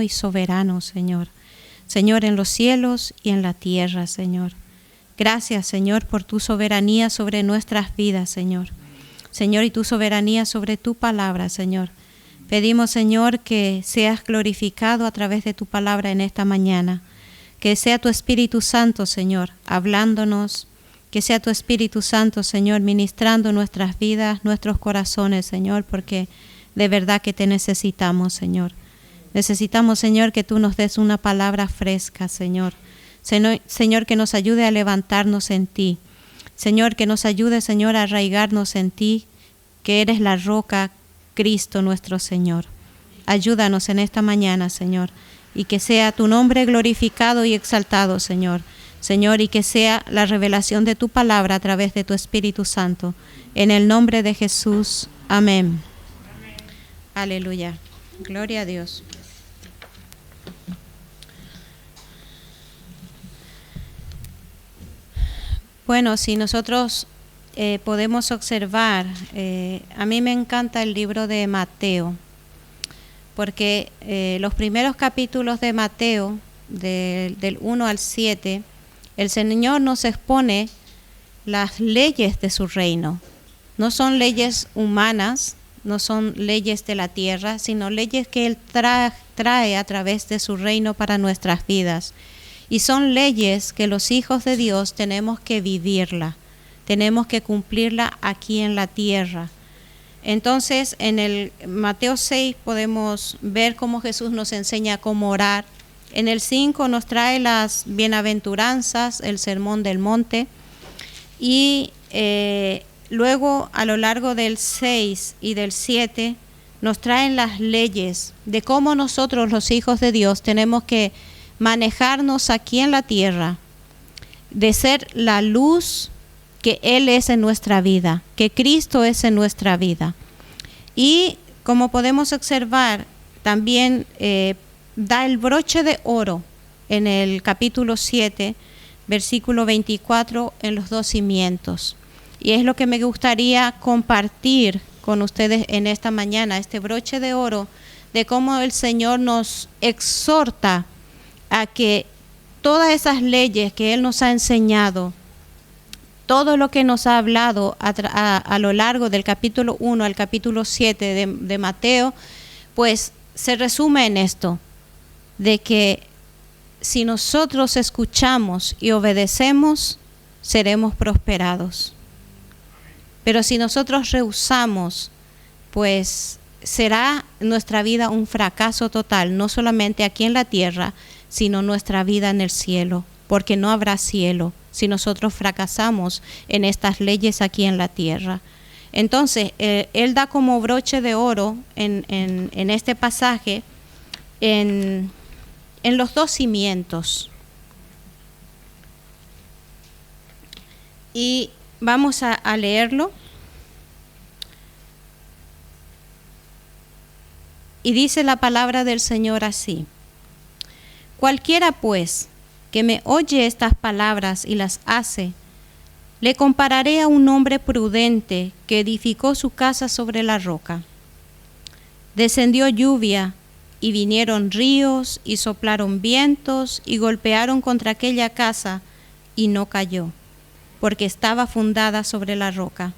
y soberano, Señor. Señor, en los cielos y en la tierra, Señor. Gracias, Señor, por tu soberanía sobre nuestras vidas, Señor. Señor, y tu soberanía sobre tu palabra, Señor. Pedimos, Señor, que seas glorificado a través de tu palabra en esta mañana. Que sea tu Espíritu Santo, Señor, hablándonos. Que sea tu Espíritu Santo, Señor, ministrando nuestras vidas, nuestros corazones, Señor, porque de verdad que te necesitamos, Señor. Necesitamos, Señor, que tú nos des una palabra fresca, Señor. Señor, que nos ayude a levantarnos en ti. Señor, que nos ayude, Señor, a arraigarnos en ti, que eres la roca, Cristo nuestro Señor. Ayúdanos en esta mañana, Señor, y que sea tu nombre glorificado y exaltado, Señor. Señor, y que sea la revelación de tu palabra a través de tu Espíritu Santo. En el nombre de Jesús. Amén. Aleluya. Gloria a Dios. Bueno, si nosotros podemos observar, a mí me encanta el libro de Mateo, porque los primeros capítulos de Mateo, del 1 al 7, el Señor nos expone las leyes de su reino. No son leyes humanas, no son leyes de la tierra, sino leyes que Él trae a través de su reino para nuestras vidas. Y son leyes que los hijos de Dios tenemos que vivirla, tenemos que cumplirla aquí en la tierra. Entonces, en el Mateo 6 podemos ver cómo Jesús nos enseña cómo orar. En el 5 nos trae las bienaventuranzas, el sermón del monte. Y luego, a lo largo del 6 y del 7, nos traen las leyes de cómo nosotros, los hijos de Dios, tenemos que manejarnos aquí en la tierra, de ser la luz que Él es en nuestra vida, que Cristo es en nuestra vida. Y como podemos observar, también da el broche de oro en el capítulo 7, versículo 24, en los 2 cimientos. Y es lo que me gustaría compartir con ustedes en esta mañana, este broche de oro, de cómo el Señor nos exhorta a que todas esas leyes que Él nos ha enseñado, todo lo que nos ha hablado a lo largo del capítulo 1 al capítulo 7 de Mateo, pues se resume en esto, de que si nosotros escuchamos y obedecemos, seremos prosperados. Pero si nosotros rehusamos, pues será nuestra vida un fracaso total, no solamente aquí en la tierra, sino nuestra vida en el cielo, porque no habrá cielo si nosotros fracasamos en estas leyes aquí en la tierra. Entonces, Él da como broche de oro en este pasaje, en los 2 cimientos. Y vamos a leerlo. Y dice la palabra del Señor así: cualquiera pues que me oye estas palabras y las hace, le compararé a un hombre prudente que edificó su casa sobre la roca. Descendió lluvia, y vinieron ríos, y soplaron vientos, y golpearon contra aquella casa, y no cayó, porque estaba fundada sobre la roca.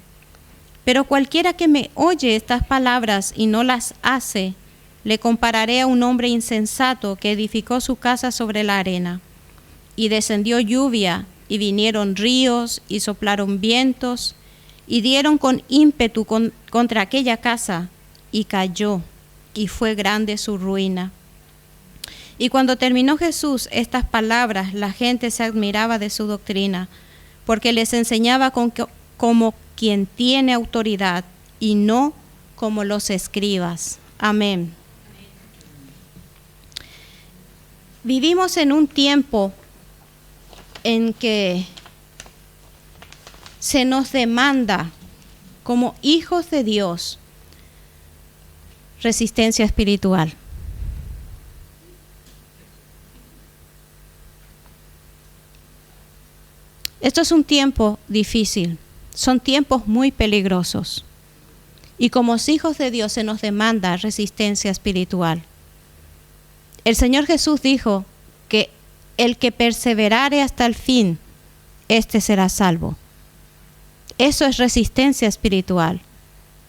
Pero cualquiera que me oye estas palabras y no las hace, le compararé a un hombre insensato que edificó su casa sobre la arena. Y descendió lluvia, y vinieron ríos, y soplaron vientos, y dieron con ímpetu contra aquella casa, y cayó, y fue grande su ruina. Y cuando terminó Jesús estas palabras, la gente se admiraba de su doctrina, porque les enseñaba como quien tiene autoridad, y no como los escribas. Amén. Vivimos en un tiempo en que se nos demanda, como hijos de Dios, resistencia espiritual. Esto es un tiempo difícil, son tiempos muy peligrosos. Y como hijos de Dios se nos demanda resistencia espiritual. El Señor Jesús dijo que el que perseverare hasta el fin, éste será salvo. Eso es resistencia espiritual.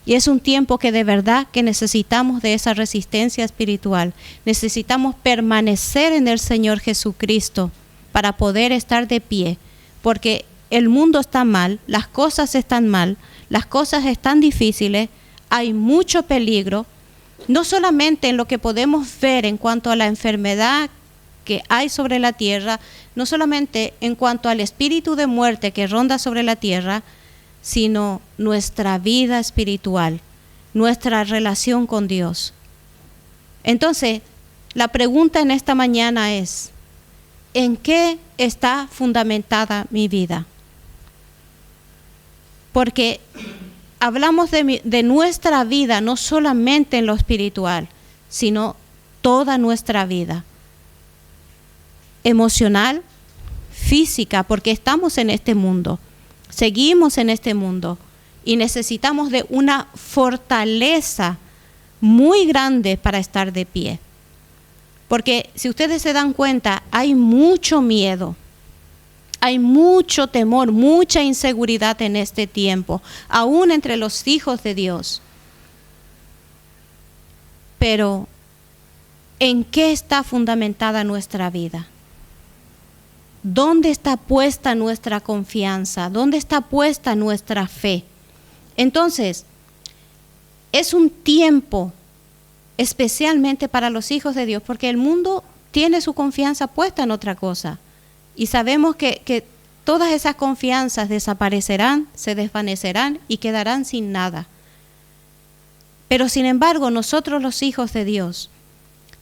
Y es un tiempo que de verdad que necesitamos de esa resistencia espiritual. Necesitamos permanecer en el Señor Jesucristo para poder estar de pie. Porque el mundo está mal, las cosas están mal, las cosas están difíciles, hay mucho peligro. No solamente en lo que podemos ver en cuanto a la enfermedad que hay sobre la tierra, no solamente en cuanto al espíritu de muerte que ronda sobre la tierra, sino nuestra vida espiritual, nuestra relación con Dios. Entonces, la pregunta en esta mañana es, ¿en qué está fundamentada mi vida? Porque hablamos de nuestra vida, no solamente en lo espiritual, sino toda nuestra vida. Emocional, física, porque estamos en este mundo, seguimos en este mundo y necesitamos de una fortaleza muy grande para estar de pie. Porque si ustedes se dan cuenta, hay mucho miedo, hay mucho temor, mucha inseguridad en este tiempo, aún entre los hijos de Dios. Pero, ¿en qué está fundamentada nuestra vida? ¿Dónde está puesta nuestra confianza? ¿Dónde está puesta nuestra fe? Entonces, es un tiempo especialmente para los hijos de Dios, porque el mundo tiene su confianza puesta en otra cosa. Y sabemos que todas esas confianzas desaparecerán, se desvanecerán y quedarán sin nada. Pero sin embargo, nosotros los hijos de Dios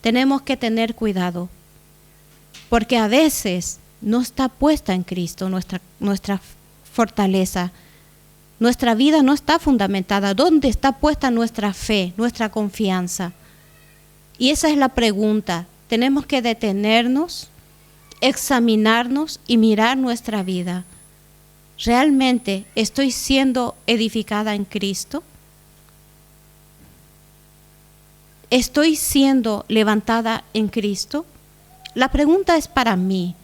tenemos que tener cuidado, porque a veces no está puesta en Cristo nuestra fortaleza. Nuestra vida no está fundamentada. ¿Dónde está puesta nuestra fe, nuestra confianza? Y esa es la pregunta. Tenemos que detenernos, examinarnos y mirar nuestra vida. ¿Realmente estoy siendo edificada en Cristo? ¿Estoy siendo levantada en Cristo? La pregunta es para mí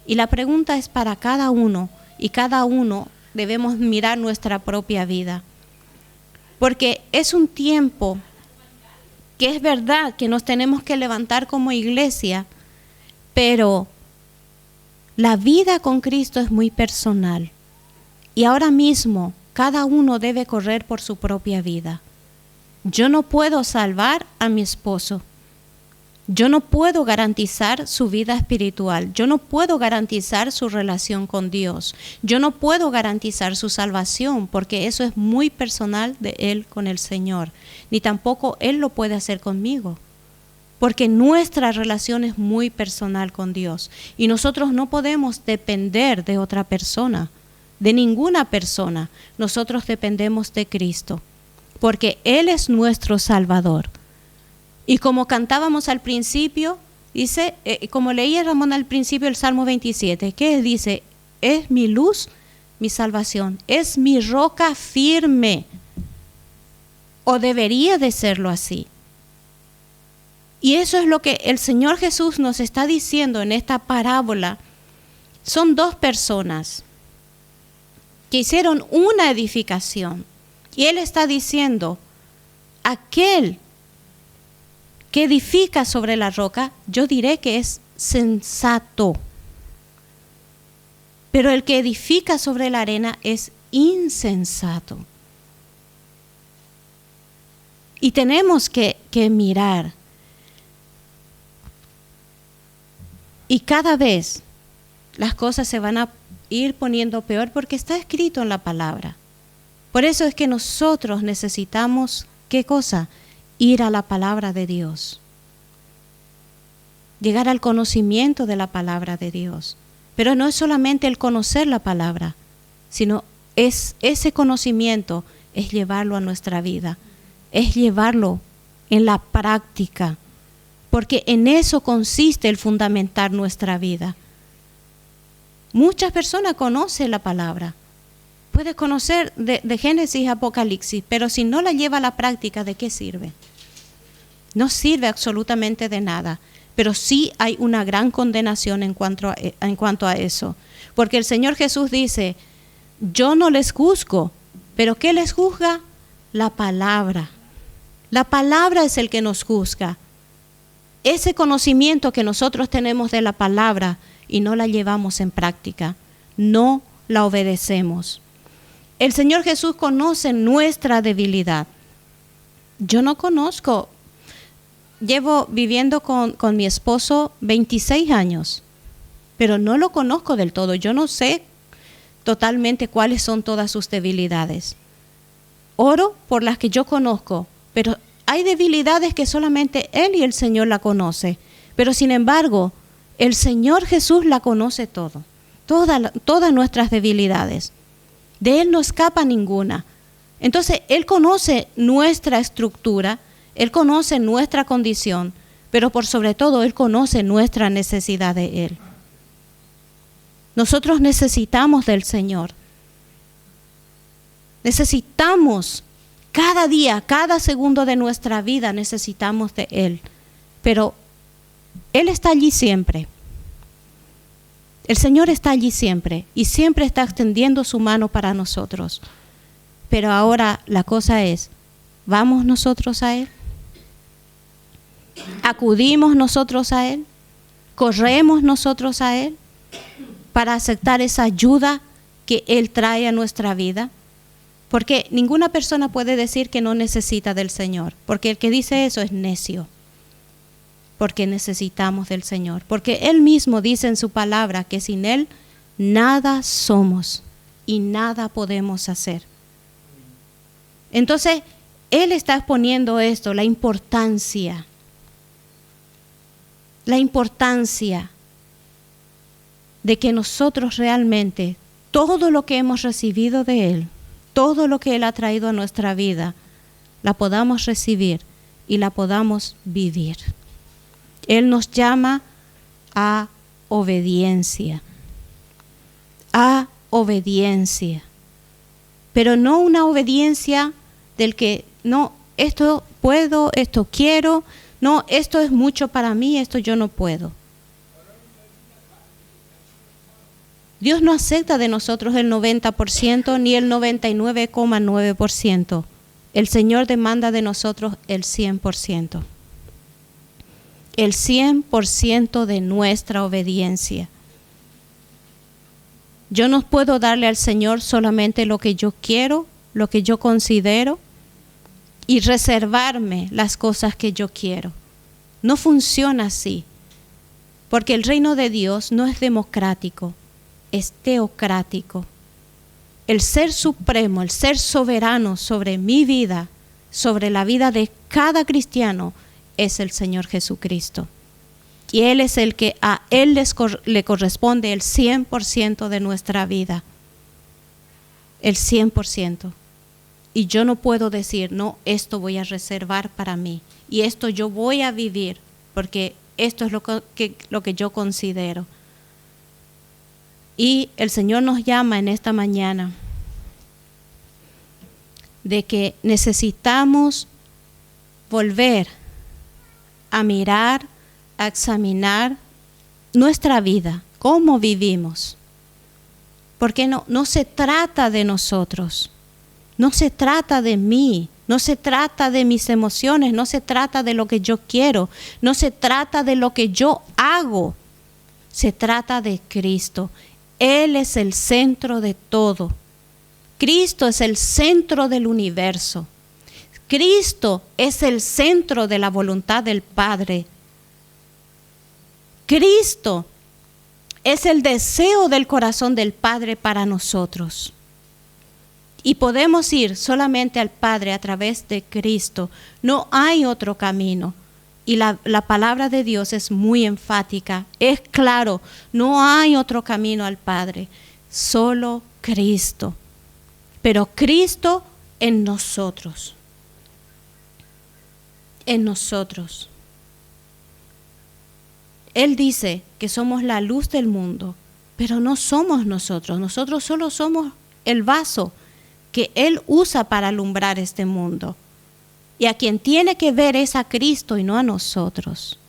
y la pregunta es para cada uno, y cada uno debemos mirar nuestra propia vida. Porque es un tiempo que es verdad que nos tenemos que levantar como iglesia, pero la vida con Cristo es muy personal. Y ahora mismo cada uno debe correr por su propia vida. Yo no puedo salvar a mi esposo. Yo no puedo garantizar su vida espiritual. Yo no puedo garantizar su relación con Dios. Yo no puedo garantizar su salvación, porque eso es muy personal de él con el Señor. Ni tampoco él lo puede hacer conmigo, porque nuestra relación es muy personal con Dios. Y nosotros no podemos depender de otra persona, de ninguna persona. Nosotros dependemos de Cristo, porque Él es nuestro Salvador. Y como cantábamos al principio, dice, como leía Ramón al principio el Salmo 27, ¿qué dice? Es mi luz, mi salvación, es mi roca firme, o debería de serlo así. Y eso es lo que el Señor Jesús nos está diciendo en esta parábola. Son dos personas que hicieron una edificación, y Él está diciendo, aquel que edifica sobre la roca, yo diré que es sensato. Pero el que edifica sobre la arena es insensato. Y tenemos que mirar. Y cada vez las cosas se van a ir poniendo peor, porque está escrito en la palabra. Por eso es que nosotros necesitamos, ¿qué cosa? Ir a la palabra de Dios, llegar al conocimiento de la palabra de Dios. Pero no es solamente el conocer la palabra, sino es ese conocimiento, es llevarlo a nuestra vida, es llevarlo en la práctica, porque en eso consiste el fundamentar nuestra vida. Muchas personas conocen la palabra, puedes conocer de Génesis a Apocalipsis, pero si no la lleva a la práctica, ¿de qué sirve? No sirve absolutamente de nada. pero sí hay una gran condenación en cuanto a eso. Porque el Señor Jesús dice, yo no les juzgo, pero ¿qué les juzga? La palabra. La palabra es el que nos juzga. Ese conocimiento que nosotros tenemos de la palabra y no la llevamos en práctica, no la obedecemos. El Señor Jesús conoce nuestra debilidad. Yo no conozco, llevo viviendo con mi esposo 26 años, pero no lo conozco del todo. Yo no sé totalmente cuáles son todas sus debilidades. Oro por las que yo conozco, pero hay debilidades que solamente Él y el Señor la conocen. Pero sin embargo, el Señor Jesús la conoce todo, todas nuestras debilidades. De Él no escapa ninguna. Entonces, Él conoce nuestra estructura, Él conoce nuestra condición, pero por sobre todo, Él conoce nuestra necesidad de Él. Nosotros necesitamos del Señor. Necesitamos cada día, cada segundo de nuestra vida necesitamos de Él. Pero Él está allí siempre. El Señor está allí siempre y siempre está extendiendo su mano para nosotros. Pero ahora la cosa es, ¿vamos nosotros a Él? ¿Acudimos nosotros a Él? ¿Corremos nosotros a Él para aceptar esa ayuda que Él trae a nuestra vida? Porque ninguna persona puede decir que no necesita del Señor, porque el que dice eso es necio. Porque necesitamos del Señor, porque Él mismo dice en su palabra que sin Él nada somos y nada podemos hacer. Entonces, Él está exponiendo esto, la importancia de que nosotros realmente, todo lo que hemos recibido de Él, todo lo que Él ha traído a nuestra vida, la podamos recibir y la podamos vivir. Él nos llama a obediencia, pero no una obediencia del que, no, esto puedo, esto quiero, no, esto es mucho para mí, esto yo no puedo. Dios no acepta de nosotros el 90% ni el 99,9%. El Señor demanda de nosotros el 100%. El 100% de nuestra obediencia. Yo no puedo darle al Señor solamente lo que yo quiero, lo que yo considero y reservarme las cosas que yo quiero. No funciona así, porque el reino de Dios no es democrático, es teocrático. El ser supremo, el ser soberano sobre mi vida, sobre la vida de cada cristiano, es el Señor Jesucristo. Y Él es el que a Él le corresponde el 100% de nuestra vida. El 100%. Y yo no puedo decir, no, esto voy a reservar para mí. Y esto yo voy a vivir, porque esto es lo que yo considero. Y el Señor nos llama en esta mañana de que necesitamos volver a mirar, a examinar nuestra vida, cómo vivimos. Porque no se trata de nosotros, no se trata de mí, no se trata de mis emociones, no se trata de lo que yo quiero, no se trata de lo que yo hago, se trata de Cristo. Él es el centro de todo. Cristo es el centro del universo. Cristo es el centro de la voluntad del Padre. Cristo es el deseo del corazón del Padre para nosotros. Y podemos ir solamente al Padre a través de Cristo. No hay otro camino. Y la palabra de Dios es muy enfática, es claro, no hay otro camino al Padre, solo Cristo. Pero Cristo en nosotros. En nosotros. Él dice que somos la luz del mundo, pero no somos nosotros. Nosotros solo somos el vaso que Él usa para alumbrar este mundo. Y a quien tiene que ver es a Cristo y no a nosotros.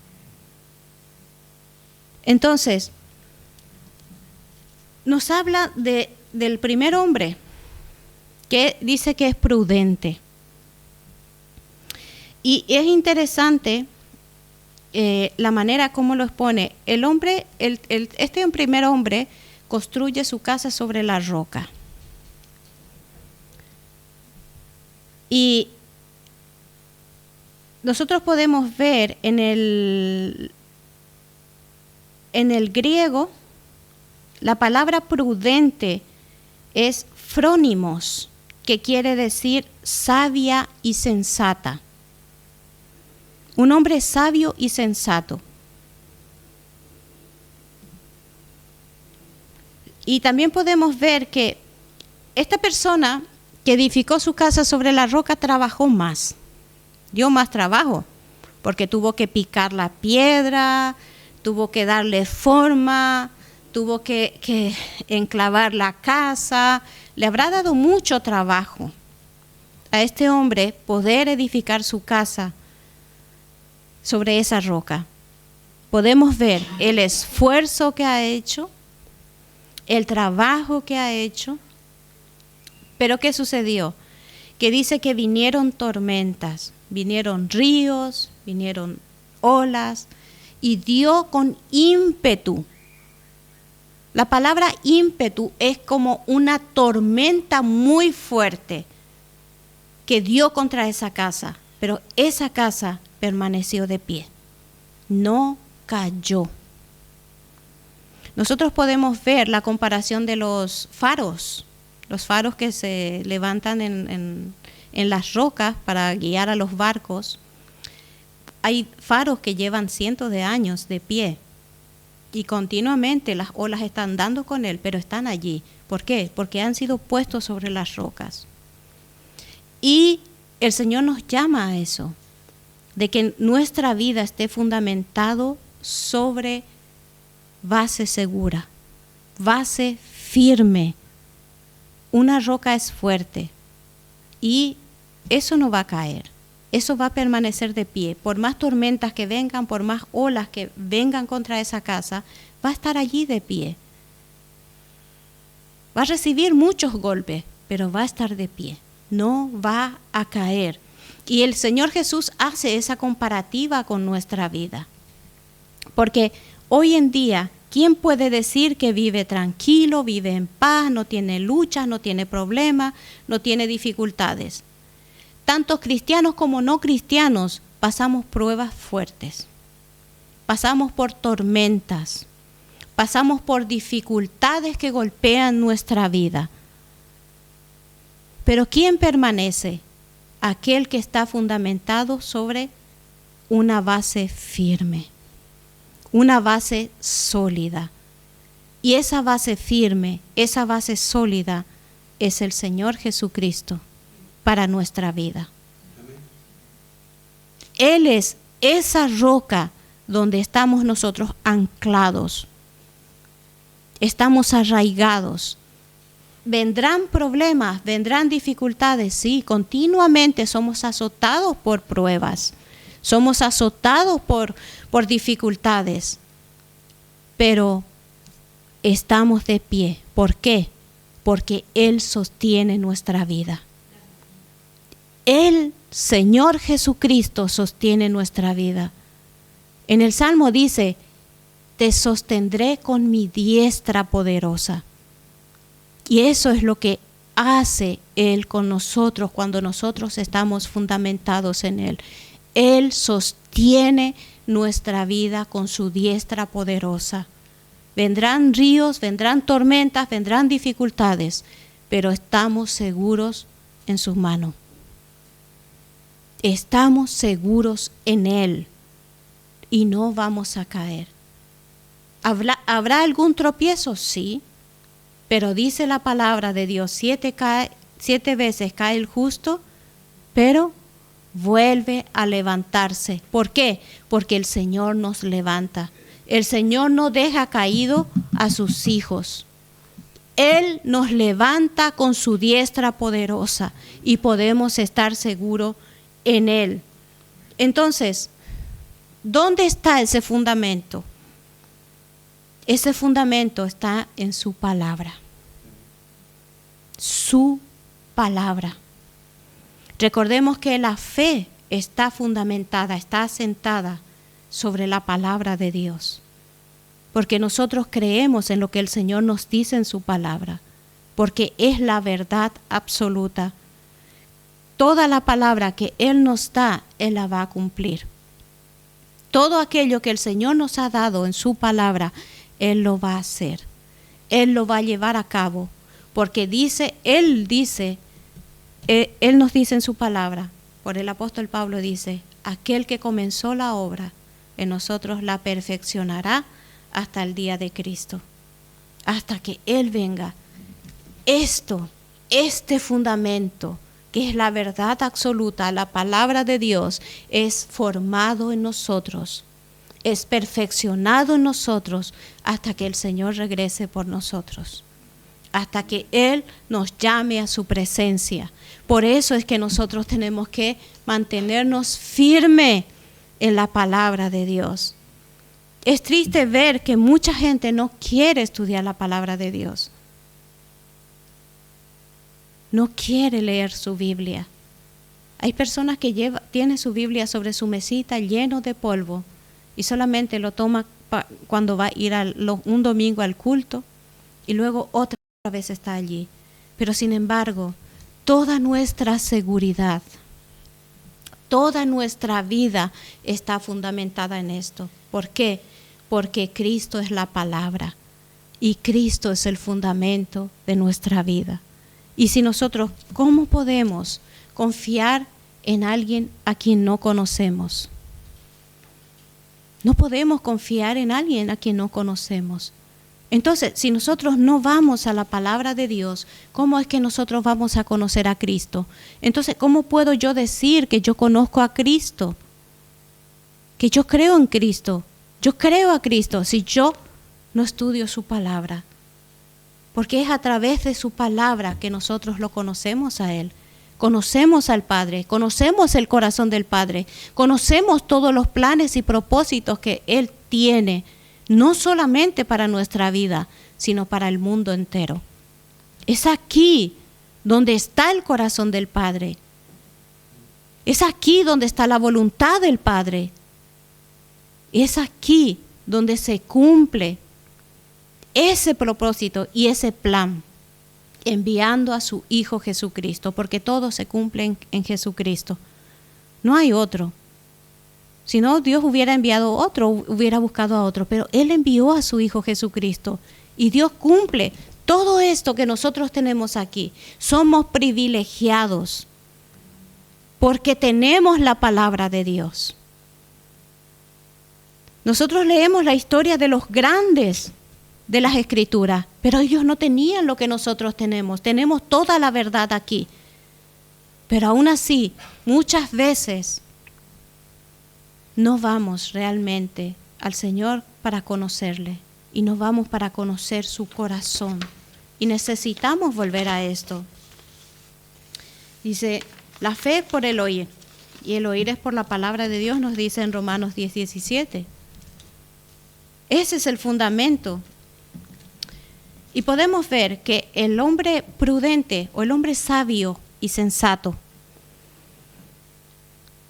Entonces, nos habla del primer hombre, que dice que es prudente. Y es interesante la manera como lo expone. El hombre, este primer hombre construye su casa sobre la roca. Y nosotros podemos ver en el griego, la palabra prudente es frónimos, que quiere decir sabia y sensata. Un hombre sabio y sensato. Y también podemos ver que esta persona que edificó su casa sobre la roca trabajó más, dio más trabajo, porque tuvo que picar la piedra, tuvo que darle forma, tuvo que enclavar la casa. Le habrá dado mucho trabajo a este hombre poder edificar su casa sobre esa roca. Podemos ver el esfuerzo que ha hecho, el trabajo que ha hecho. Pero ¿qué sucedió? Que dice que vinieron tormentas, vinieron ríos, vinieron olas, y dio con ímpetu. La palabra ímpetu es como una tormenta muy fuerte que dio contra esa casa, pero esa casa permaneció de pie, no cayó. Nosotros podemos ver la comparación de los faros que se levantan en las rocas para guiar a los barcos. Hay faros que llevan cientos de años de pie y continuamente las olas están dando con él, pero están allí. ¿Por qué? Porque han sido puestos sobre las rocas. Y el Señor nos llama a eso, de que nuestra vida esté fundamentado sobre base segura, base firme. Una roca es fuerte y eso no va a caer, eso va a permanecer de pie. Por más tormentas que vengan, por más olas que vengan contra esa casa, va a estar allí de pie. Va a recibir muchos golpes, pero va a estar de pie, no va a caer. Y el Señor Jesús hace esa comparativa con nuestra vida. Porque hoy en día, ¿quién puede decir que vive tranquilo, vive en paz, no tiene luchas, no tiene problemas, no tiene dificultades? Tantos cristianos como no cristianos pasamos pruebas fuertes, pasamos por tormentas, pasamos por dificultades que golpean nuestra vida. Pero ¿quién permanece? Aquel que está fundamentado sobre una base firme, una base sólida. Y esa base firme, esa base sólida es el Señor Jesucristo para nuestra vida. Él es esa roca donde estamos nosotros anclados, estamos arraigados. Vendrán problemas, vendrán dificultades, sí, continuamente somos azotados por pruebas, somos azotados por dificultades, pero estamos de pie. ¿Por qué? Porque Él sostiene nuestra vida. El Señor Jesucristo sostiene nuestra vida. En el Salmo dice, te sostendré con mi diestra poderosa. Y eso es lo que hace Él con nosotros cuando nosotros estamos fundamentados en Él. Él sostiene nuestra vida con su diestra poderosa. Vendrán ríos, vendrán tormentas, vendrán dificultades, pero estamos seguros en sus manos. Estamos seguros en Él y no vamos a caer. ¿Habrá algún tropiezo? Sí. Pero dice la palabra de Dios, 7 veces cae el justo, pero vuelve a levantarse. ¿Por qué? Porque el Señor nos levanta. El Señor no deja caído a sus hijos. Él nos levanta con su diestra poderosa y podemos estar seguros en Él. Entonces, ¿dónde está ese fundamento? Ese fundamento está en su palabra. Su palabra. Recordemos que la fe está fundamentada, está asentada sobre la palabra de Dios. Porque nosotros creemos en lo que el Señor nos dice en su palabra. Porque es la verdad absoluta. Toda la palabra que Él nos da, Él la va a cumplir. Todo aquello que el Señor nos ha dado en su palabra, Él lo va a hacer. Él lo va a llevar a cabo. Porque Él nos dice en su palabra, por el apóstol Pablo dice, aquel que comenzó la obra en nosotros la perfeccionará hasta el día de Cristo, hasta que Él venga. Este fundamento, que es la verdad absoluta, la palabra de Dios, es formado en nosotros, es perfeccionado en nosotros hasta que el Señor regrese por nosotros, hasta que Él nos llame a su presencia. Por eso es que nosotros tenemos que mantenernos firmes en la palabra de Dios. Es triste ver que mucha gente no quiere estudiar la palabra de Dios. No quiere leer su Biblia. Hay personas que tienen su Biblia sobre su mesita lleno de polvo y solamente lo toma cuando va a ir un domingo al culto y luego otra vez está allí. Pero sin embargo, toda nuestra seguridad, toda nuestra vida está fundamentada en esto. ¿Por qué? Porque Cristo es la palabra y Cristo es el fundamento de nuestra vida. Y si nosotros, ¿cómo podemos confiar en alguien a quien no conocemos? No podemos confiar en alguien a quien no conocemos. Entonces, si nosotros no vamos a la palabra de Dios, ¿cómo es que nosotros vamos a conocer a Cristo? Entonces, ¿cómo puedo yo decir que yo conozco a Cristo? Que yo creo en Cristo. Yo creo a Cristo si yo no estudio su palabra. Porque es a través de su palabra que nosotros lo conocemos a Él. Conocemos al Padre, conocemos el corazón del Padre, conocemos todos los planes y propósitos que Él tiene, no solamente para nuestra vida, sino para el mundo entero. Es aquí donde está el corazón del Padre. Es aquí donde está la voluntad del Padre. Es aquí donde se cumple ese propósito y ese plan, enviando a su Hijo Jesucristo, porque todo se cumple en Jesucristo. No hay otro. Si no, Dios hubiera enviado otro, hubiera buscado a otro, pero Él envió a su Hijo Jesucristo y Dios cumple todo esto que nosotros tenemos aquí. Somos privilegiados porque tenemos la palabra de Dios. Nosotros leemos la historia de los grandes de las Escrituras, pero ellos no tenían lo que nosotros tenemos. Tenemos toda la verdad aquí. Pero aún así, muchas veces no vamos realmente al Señor para conocerle y no vamos para conocer su corazón. Y necesitamos volver a esto. Dice, la fe es por el oír y el oír es por la palabra de Dios, nos dice en Romanos 10:17. Ese es el fundamento. Y podemos ver que el hombre prudente o el hombre sabio y sensato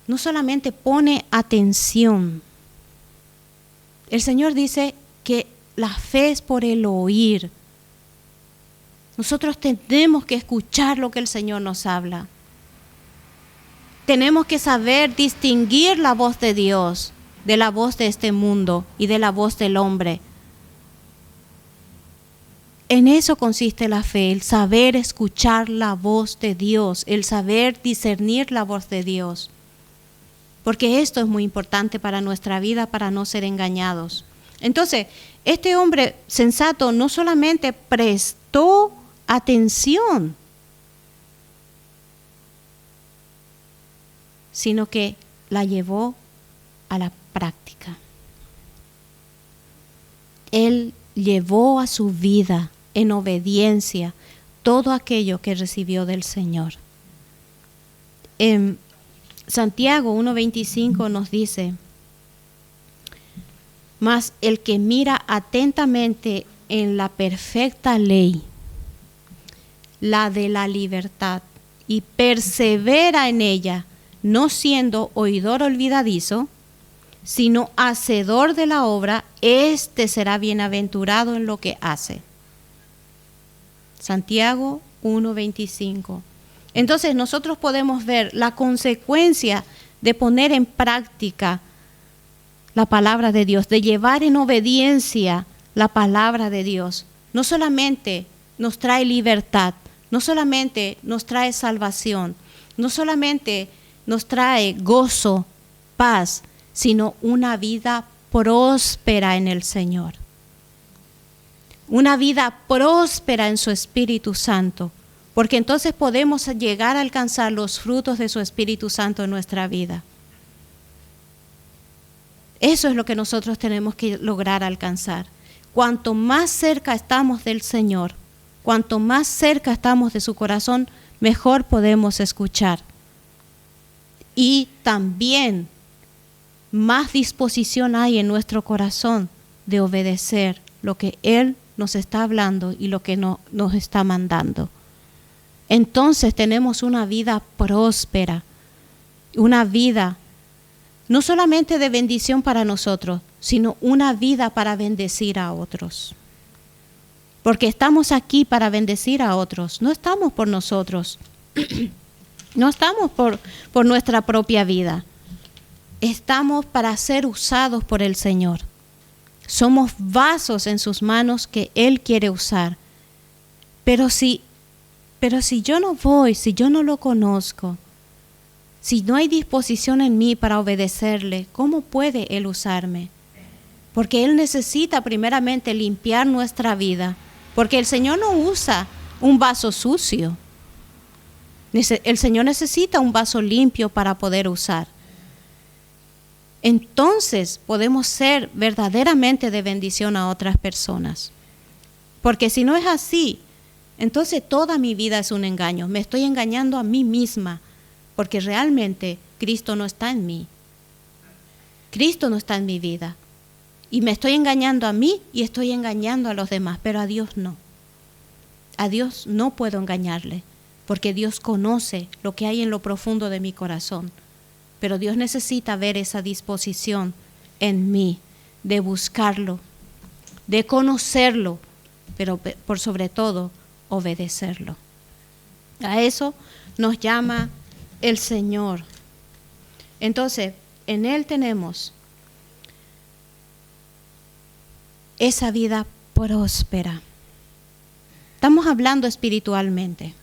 no solamente pone atención. El Señor dice que la fe es por el oír. Nosotros tenemos que escuchar lo que el Señor nos habla. Tenemos que saber distinguir la voz de Dios de la voz de este mundo y de la voz del hombre. En eso consiste la fe, el saber escuchar la voz de Dios, el saber discernir la voz de Dios. Porque esto es muy importante para nuestra vida, para no ser engañados. Entonces, este hombre sensato no solamente prestó atención, sino que la llevó a la práctica. Él llevó a su vida en obediencia todo aquello que recibió del Señor. En Santiago 1:25 nos dice, Mas el que mira atentamente en la perfecta ley, la de la libertad, y persevera en ella, no siendo oidor olvidadizo, sino hacedor de la obra, éste será bienaventurado en lo que hace. Santiago 1:25. Entonces nosotros podemos ver la consecuencia de poner en práctica la palabra de Dios, de llevar en obediencia la palabra de Dios. No solamente nos trae libertad, no solamente nos trae salvación, no solamente nos trae gozo, paz, sino una vida próspera en el Señor. Una vida próspera en su Espíritu Santo, porque entonces podemos llegar a alcanzar los frutos de su Espíritu Santo en nuestra vida. Eso es lo que nosotros tenemos que lograr alcanzar. Cuanto más cerca estamos del Señor, cuanto más cerca estamos de su corazón, mejor podemos escuchar. Y también más disposición hay en nuestro corazón de obedecer lo que Él nos está hablando y lo que nos está mandando. Entonces tenemos una vida próspera, una vida no solamente de bendición para nosotros, sino una vida para bendecir a otros. Porque estamos aquí para bendecir a otros, no estamos por nosotros, no estamos por nuestra propia vida. Estamos para ser usados por el Señor. Somos vasos en sus manos que Él quiere usar. Pero si yo no voy, si yo no lo conozco, si no hay disposición en mí para obedecerle, ¿cómo puede Él usarme? Porque Él necesita primeramente limpiar nuestra vida. Porque el Señor no usa un vaso sucio. El Señor necesita un vaso limpio para poder usar. Entonces podemos ser verdaderamente de bendición a otras personas. Porque si no es así, entonces toda mi vida es un engaño. Me estoy engañando a mí misma, porque realmente Cristo no está en mí. Cristo no está en mi vida. Y me estoy engañando a mí y estoy engañando a los demás, pero a Dios no. A Dios no puedo engañarle, porque Dios conoce lo que hay en lo profundo de mi corazón. Pero Dios necesita ver esa disposición en mí, de buscarlo, de conocerlo, pero por sobre todo, obedecerlo. A eso nos llama el Señor. Entonces, en Él tenemos esa vida próspera. Estamos hablando espiritualmente.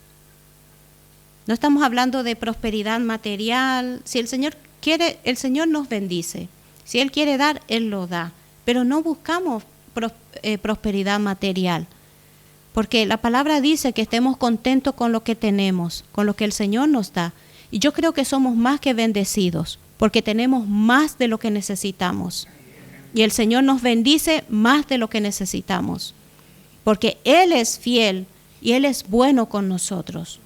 No estamos hablando de prosperidad material. Si el Señor quiere, el Señor nos bendice. Si Él quiere dar, Él lo da. Pero no buscamos prosperidad material. Porque la palabra dice que estemos contentos con lo que tenemos, con lo que el Señor nos da. Y yo creo que somos más que bendecidos, porque tenemos más de lo que necesitamos. Y el Señor nos bendice más de lo que necesitamos. Porque Él es fiel y Él es bueno con nosotros.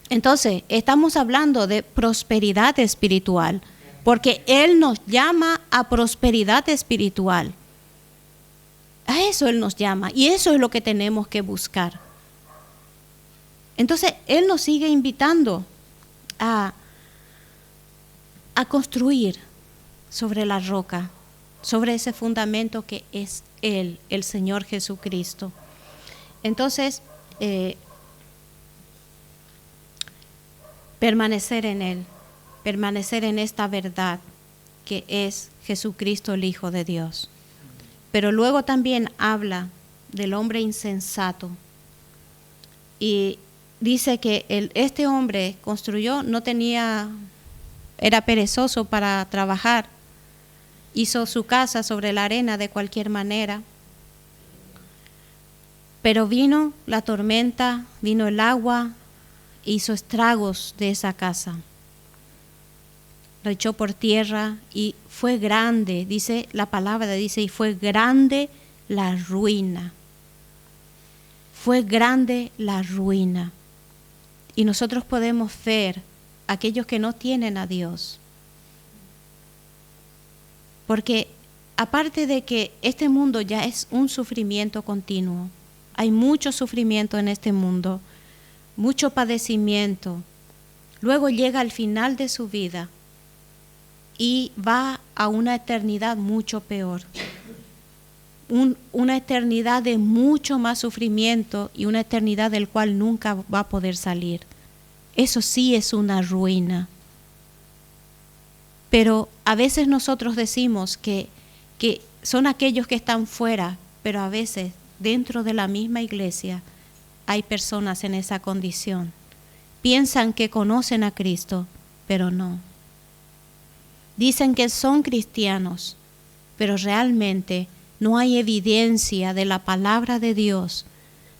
Entonces, estamos hablando de prosperidad espiritual, porque Él nos llama a prosperidad espiritual. A eso Él nos llama y eso es lo que tenemos que buscar. Entonces, Él nos sigue invitando a construir sobre la roca, sobre ese fundamento que es Él, el Señor Jesucristo. Entonces, permanecer en Él, permanecer en esta verdad que es Jesucristo el Hijo de Dios. Pero luego también habla del hombre insensato y dice que este hombre construyó, era perezoso para trabajar, hizo su casa sobre la arena de cualquier manera, pero vino la tormenta, vino el agua, hizo estragos de esa casa. Lo echó por tierra y fue grande, dice la palabra, dice, y fue grande la ruina. Fue grande la ruina. Y nosotros podemos ver aquellos que no tienen a Dios. Porque aparte de que este mundo ya es un sufrimiento continuo, hay mucho sufrimiento en este mundo, mucho padecimiento. Luego llega al final de su vida y va a una eternidad mucho peor. Una eternidad de mucho más sufrimiento y una eternidad del cual nunca va a poder salir. Eso sí es una ruina. Pero a veces nosotros decimos que son aquellos que están fuera, pero a veces dentro de la misma iglesia hay personas en esa condición. Piensan que conocen a Cristo, pero no. Dicen que son cristianos, pero realmente no hay evidencia de la palabra de Dios,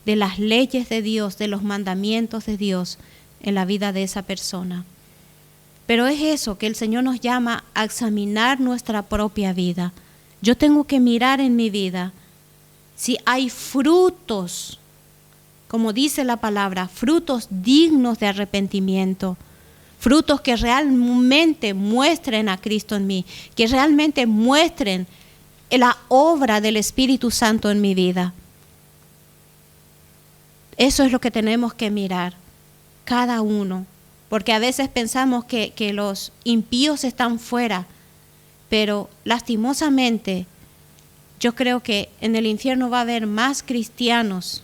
de las leyes de Dios, de los mandamientos de Dios en la vida de esa persona. Pero es eso que el Señor nos llama a examinar nuestra propia vida. Yo tengo que mirar en mi vida si hay frutos, como dice la palabra, frutos dignos de arrepentimiento, frutos que realmente muestren a Cristo en mí, que realmente muestren la obra del Espíritu Santo en mi vida. Eso es lo que tenemos que mirar, cada uno, porque a veces pensamos que los impíos están fuera, pero lastimosamente yo creo que en el infierno va a haber más cristianos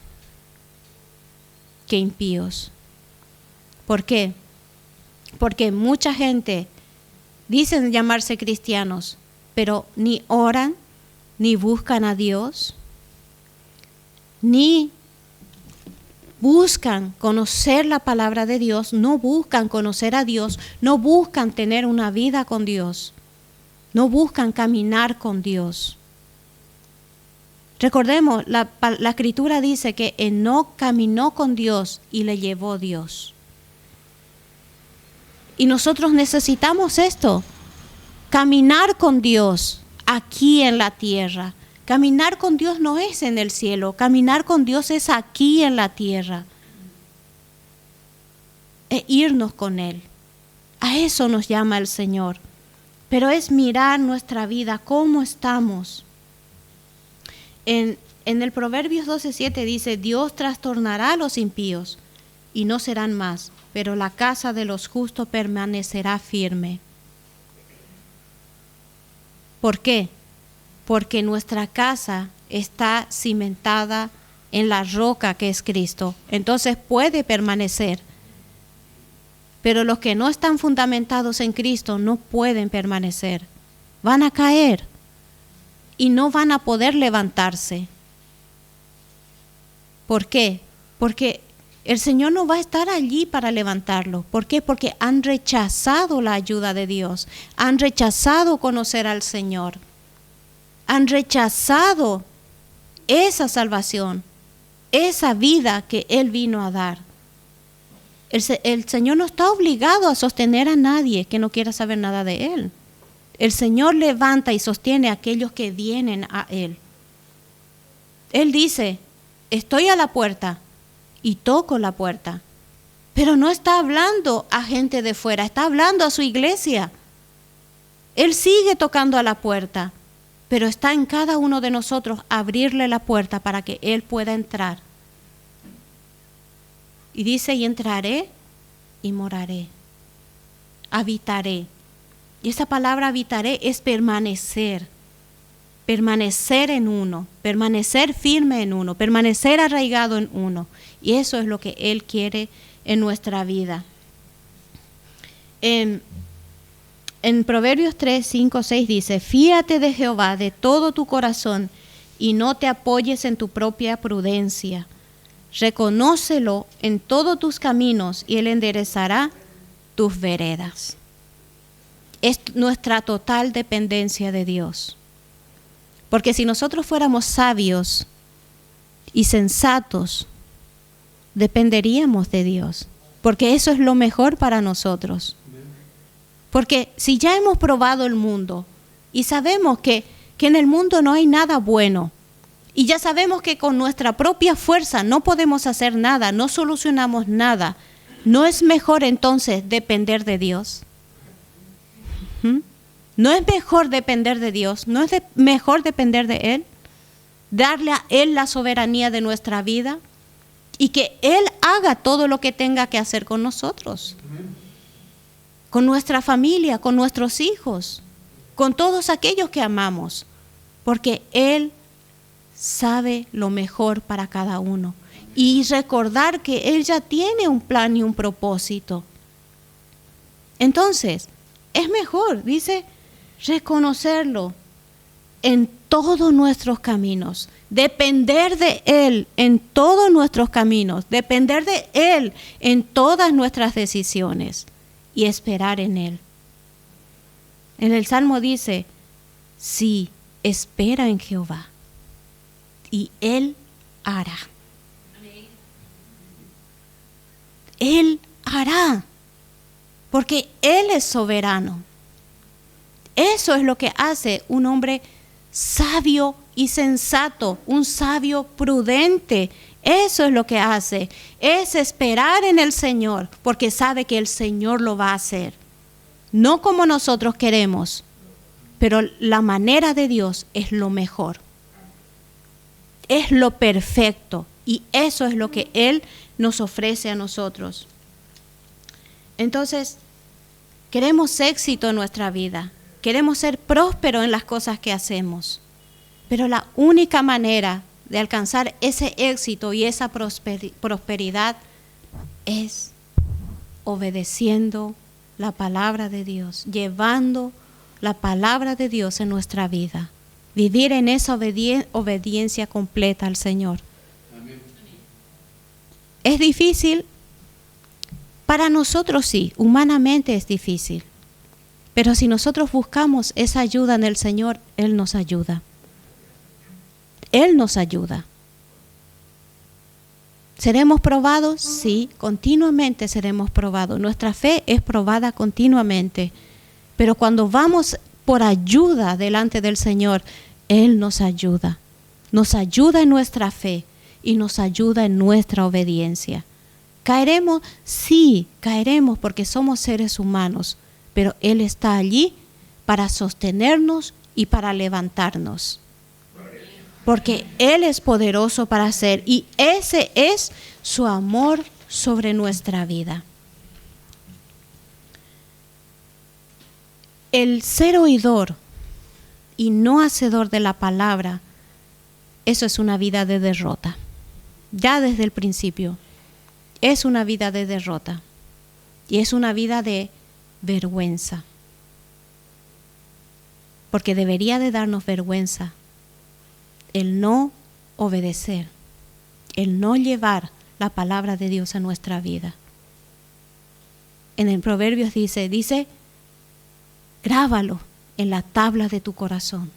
que impíos. ¿Por qué? Porque mucha gente dicen llamarse cristianos, pero ni oran, ni buscan a Dios, ni buscan conocer la palabra de Dios, no buscan conocer a Dios, no buscan tener una vida con Dios, no buscan caminar con Dios. Recordemos, la Escritura dice que Enoc caminó con Dios y le llevó Dios. Y nosotros necesitamos esto, caminar con Dios aquí en la tierra. Caminar con Dios no es en el cielo, caminar con Dios es aquí en la tierra. E irnos con Él. A eso nos llama el Señor. Pero es mirar nuestra vida, cómo estamos. En el Proverbios 12:7 dice, Dios trastornará a los impíos y no serán más, pero la casa de los justos permanecerá firme. ¿Por qué? Porque nuestra casa está cimentada en la roca que es Cristo. Entonces puede permanecer. Pero los que no están fundamentados en Cristo no pueden permanecer. Van a caer y no van a poder levantarse. ¿Por qué? Porque el Señor no va a estar allí para levantarlo. ¿Por qué? Porque han rechazado la ayuda de Dios. Han rechazado conocer al Señor. Han rechazado esa salvación, esa vida que Él vino a dar. El Señor no está obligado a sostener a nadie que no quiera saber nada de Él. El Señor levanta y sostiene a aquellos que vienen a Él. Él dice, estoy a la puerta y toco la puerta. Pero no está hablando a gente de fuera, está hablando a su iglesia. Él sigue tocando a la puerta, pero está en cada uno de nosotros abrirle la puerta para que Él pueda entrar. Y dice, y entraré y moraré, habitaré. Y esa palabra habitaré es permanecer, permanecer en uno, permanecer firme en uno, permanecer arraigado en uno. Y eso es lo que Él quiere en nuestra vida. En Proverbios 3, 5, 6 dice, fíate de Jehová de todo tu corazón y no te apoyes en tu propia prudencia. Reconócelo en todos tus caminos y Él enderezará tus veredas. Es nuestra total dependencia de Dios. Porque si nosotros fuéramos sabios y sensatos, dependeríamos de Dios. Porque eso es lo mejor para nosotros. Porque si ya hemos probado el mundo y sabemos que en el mundo no hay nada bueno, y ya sabemos que con nuestra propia fuerza no podemos hacer nada, no solucionamos nada, ¿no es mejor entonces depender de Dios? ¿No es mejor depender de Dios? ¿No es mejor depender de Él? Darle a Él la soberanía de nuestra vida y que Él haga todo lo que tenga que hacer con nosotros, con nuestra familia, con nuestros hijos, con todos aquellos que amamos, porque Él sabe lo mejor para cada uno. Y recordar que Él ya tiene un plan y un propósito. Entonces, es mejor, dice, reconocerlo en todos nuestros caminos, depender de Él en todos nuestros caminos, depender de Él en todas nuestras decisiones y esperar en Él. En el Salmo dice, sí, espera en Jehová y Él hará. Él hará, porque Él es soberano. Eso es lo que hace un hombre sabio y sensato, un sabio prudente. Eso es lo que hace, es esperar en el Señor, porque sabe que el Señor lo va a hacer. No como nosotros queremos, pero la manera de Dios es lo mejor. Es lo perfecto y eso es lo que Él nos ofrece a nosotros. Entonces, queremos éxito en nuestra vida, queremos ser prósperos en las cosas que hacemos, pero la única manera de alcanzar ese éxito y esa prosperidad es obedeciendo la palabra de Dios, llevando la palabra de Dios en nuestra vida, vivir en esa obediencia completa al Señor. Amén. ¿Es difícil? Para nosotros sí, humanamente es difícil. Pero si nosotros buscamos esa ayuda en el Señor, Él nos ayuda. Él nos ayuda. ¿Seremos probados? Sí, continuamente seremos probados. Nuestra fe es probada continuamente. Pero cuando vamos por ayuda delante del Señor, Él nos ayuda. Nos ayuda en nuestra fe y nos ayuda en nuestra obediencia. ¿Caeremos? Sí, caeremos porque somos seres humanos, pero Él está allí para sostenernos y para levantarnos. Porque Él es poderoso para hacer y ese es su amor sobre nuestra vida. El ser oidor y no hacedor de la palabra, eso es una vida de derrota. Ya desde el principio, es una vida de derrota y es una vida de vergüenza. Porque debería de darnos vergüenza el no obedecer, el no llevar la palabra de Dios a nuestra vida. En el Proverbios dice, grábalo en la tabla de tu corazón.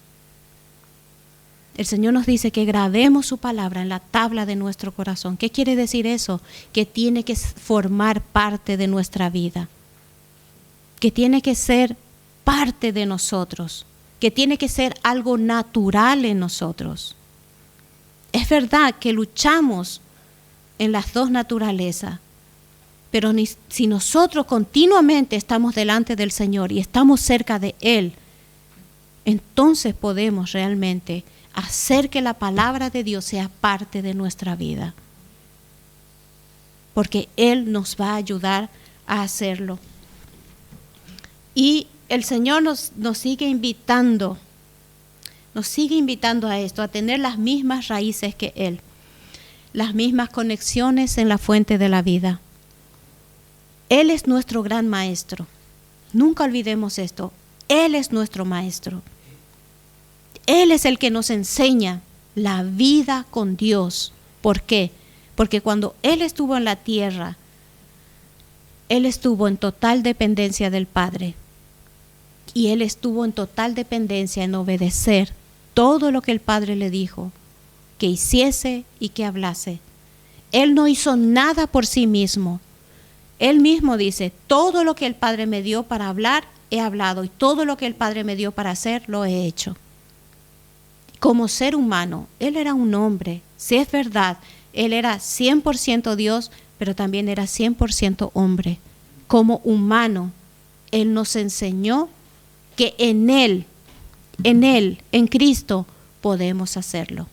El Señor nos dice que grabemos su palabra en la tabla de nuestro corazón. ¿Qué quiere decir eso? Que tiene que formar parte de nuestra vida, que tiene que ser parte de nosotros, que tiene que ser algo natural en nosotros. Es verdad que luchamos en las dos naturalezas, pero si nosotros continuamente estamos delante del Señor y estamos cerca de Él, entonces podemos realmente hacer que la palabra de Dios sea parte de nuestra vida, porque Él nos va a ayudar a hacerlo. Y el Señor nos sigue invitando a esto, a tener las mismas raíces que Él, las mismas conexiones en la fuente de la vida. Él es nuestro gran maestro. Nunca olvidemos esto. Él es nuestro maestro. Él es el que nos enseña la vida con Dios. ¿Por qué? Porque cuando Él estuvo en la tierra, Él estuvo en total dependencia del Padre. Y Él estuvo en total dependencia en obedecer todo lo que el Padre le dijo, que hiciese y que hablase. Él no hizo nada por sí mismo. Él mismo dice, todo lo que el Padre me dio para hablar, he hablado. Y todo lo que el Padre me dio para hacer, lo he hecho. Como ser humano, Él era un hombre. Si es verdad, Él era 100% Dios, pero también era 100% hombre. Como humano, Él nos enseñó que en Él, en Cristo, podemos hacerlo.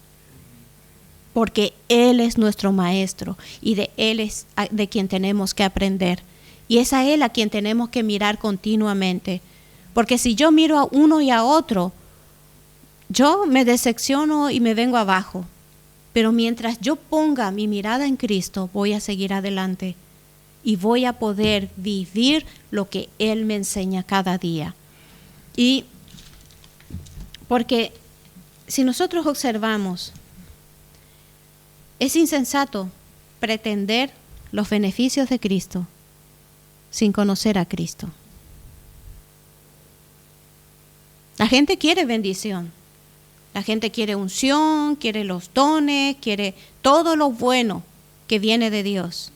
Porque Él es nuestro maestro y de Él es de quien tenemos que aprender. Y es a Él a quien tenemos que mirar continuamente. Porque si yo miro a uno y a otro, yo me decepciono y me vengo abajo. Pero mientras yo ponga mi mirada en Cristo, voy a seguir adelante y voy a poder vivir lo que Él me enseña cada día. Y porque si nosotros observamos, es insensato pretender los beneficios de Cristo sin conocer a Cristo. La gente quiere bendición. La gente quiere unción, quiere los dones, quiere todo lo bueno que viene de Dios.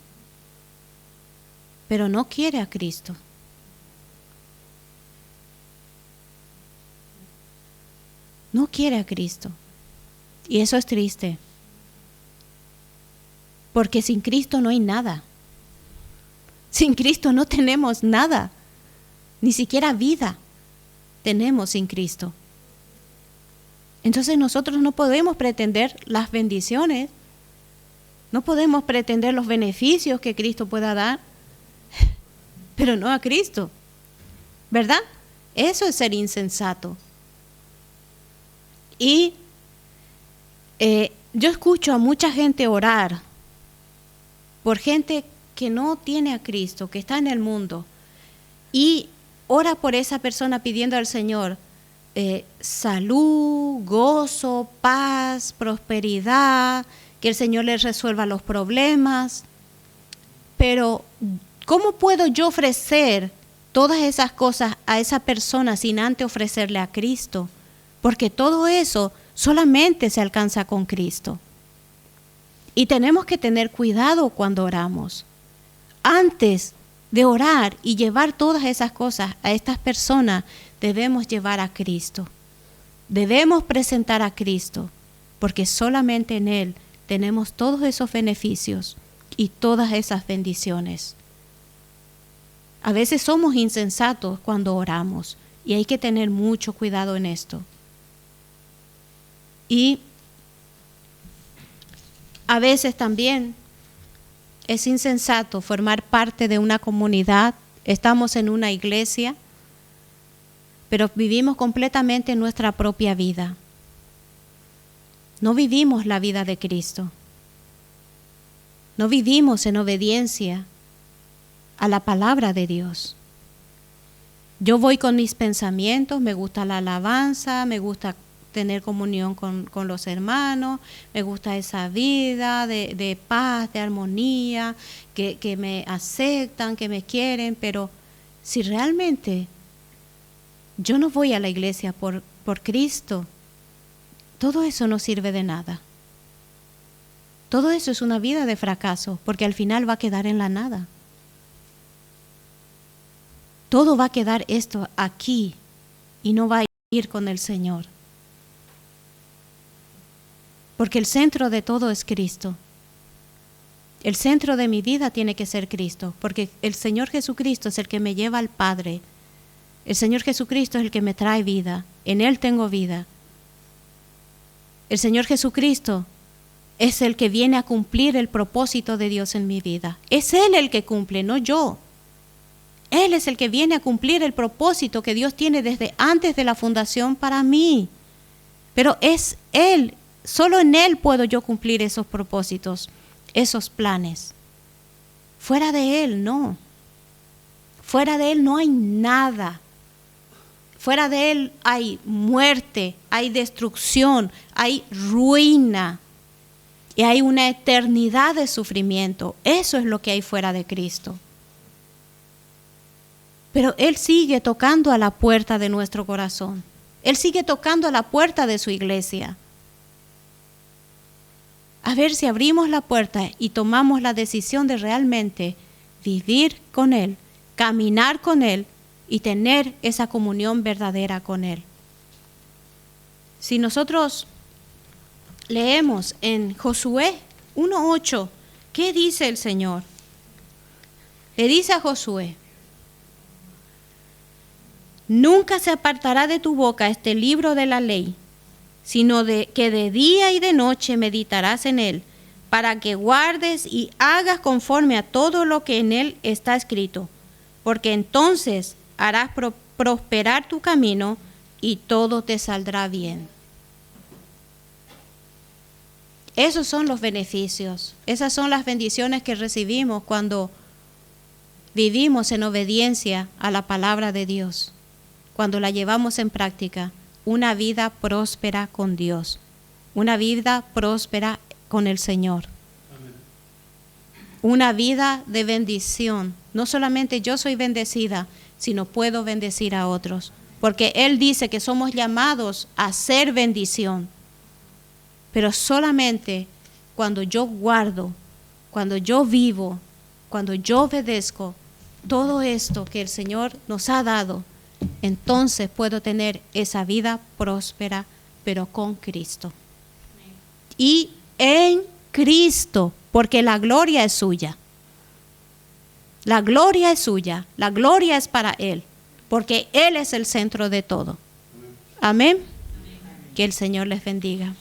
Pero no quiere a Cristo. No quiere a Cristo. Y eso es triste. Porque sin Cristo no hay nada. Sin Cristo no tenemos nada. Ni siquiera vida tenemos sin Cristo. Entonces nosotros no podemos pretender las bendiciones, no podemos pretender los beneficios que Cristo pueda dar, pero no a Cristo, ¿verdad? Eso es ser insensato. Y yo escucho a mucha gente orar por gente que no tiene a Cristo, que está en el mundo, y ora por esa persona pidiendo al Señor salud, gozo, paz, prosperidad, que el Señor les resuelva los problemas. Pero, ¿cómo puedo yo ofrecer todas esas cosas a esa persona sin antes ofrecerle a Cristo? Porque todo eso solamente se alcanza con Cristo. Y tenemos que tener cuidado cuando oramos. Antes de orar y llevar todas esas cosas a estas personas, debemos llevar a Cristo. Debemos presentar a Cristo, porque solamente en Él tenemos todos esos beneficios y todas esas bendiciones. A veces somos insensatos cuando oramos y hay que tener mucho cuidado en esto. Y a veces también es insensato formar parte de una comunidad, estamos en una iglesia, pero vivimos completamente nuestra propia vida. No vivimos la vida de Cristo. No vivimos en obediencia a la palabra de Dios. Yo voy con mis pensamientos, me gusta la alabanza, me gusta tener comunión con los hermanos, me gusta esa vida de paz, de armonía, que me aceptan, que me quieren, pero si realmente yo no voy a la iglesia por Cristo, todo eso no sirve de nada. Todo eso es una vida de fracaso, porque al final va a quedar en la nada. Todo va a quedar esto aquí y no va a ir con el Señor. Porque el centro de todo es Cristo. El centro de mi vida tiene que ser Cristo, porque el Señor Jesucristo es el que me lleva al Padre. El Señor Jesucristo es el que me trae vida. En Él tengo vida. El Señor Jesucristo es el que viene a cumplir el propósito de Dios en mi vida. Es Él el que cumple, no yo. Él es el que viene a cumplir el propósito que Dios tiene desde antes de la fundación para mí. Pero es Él, solo en Él puedo yo cumplir esos propósitos, esos planes. Fuera de Él, no. Fuera de Él no hay nada. Fuera de Él hay muerte, hay destrucción, hay ruina y hay una eternidad de sufrimiento. Eso es lo que hay fuera de Cristo. Pero Él sigue tocando a la puerta de nuestro corazón. Él sigue tocando a la puerta de su iglesia. A ver si abrimos la puerta y tomamos la decisión de realmente vivir con Él, caminar con Él y tener esa comunión verdadera con Él. Si nosotros leemos en Josué 1:8, ¿qué dice el Señor? Le dice a Josué: Nunca se apartará de tu boca este libro de la ley, sino que de día y de noche meditarás en él, para que guardes y hagas conforme a todo lo que en él está escrito, porque entonces harás prosperar tu camino y todo te saldrá bien. Esos son los beneficios, esas son las bendiciones que recibimos cuando vivimos en obediencia a la palabra de Dios, cuando la llevamos en práctica. Una vida próspera con Dios, una vida próspera con el Señor. Amén. Una vida de bendición. No solamente yo soy bendecida, sino puedo bendecir a otros, porque Él dice que somos llamados a ser bendición. Pero solamente cuando yo guardo, cuando yo vivo, cuando yo obedezco todo esto que el Señor nos ha dado, entonces puedo tener esa vida próspera, pero con Cristo. Y en Cristo, porque la gloria es suya. La gloria es suya, la gloria es para Él, porque Él es el centro de todo. Amén. Que el Señor les bendiga.